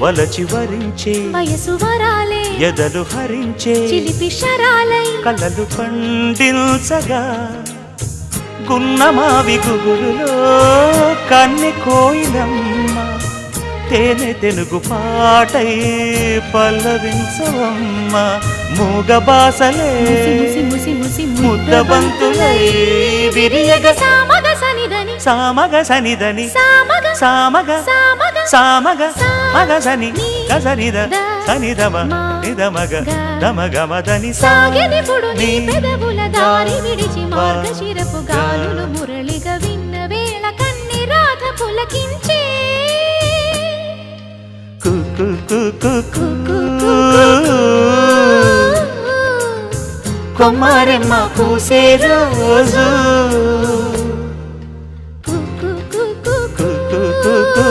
వలచి వరించే వయసు వరాలే ఎదలు హరించే చిలిపి శరాలై కలలు పండించగా గున్నమావి గుగురులో కన్నె కోయిలమ్మ తేనె తెనుగు పాటై పల్లవించవమ్మ మూగ బాసలే ముద్దబంతులై విరియగ సామగ సనిదని సామగ సనిదని సామగ సామగ సామగ సామగ మగ సని గసనిద సనిదమ నిదమగ దమగమదని సాగెనిపుడు నీ పెదవుల దారి విడిచి మార్గశిరపు గాలులు మురళిగా విన్న వేళ కన్ని రాధ పులకించే కొమ్మారెమ్మ పూసే రోజు కు కు కు కు కు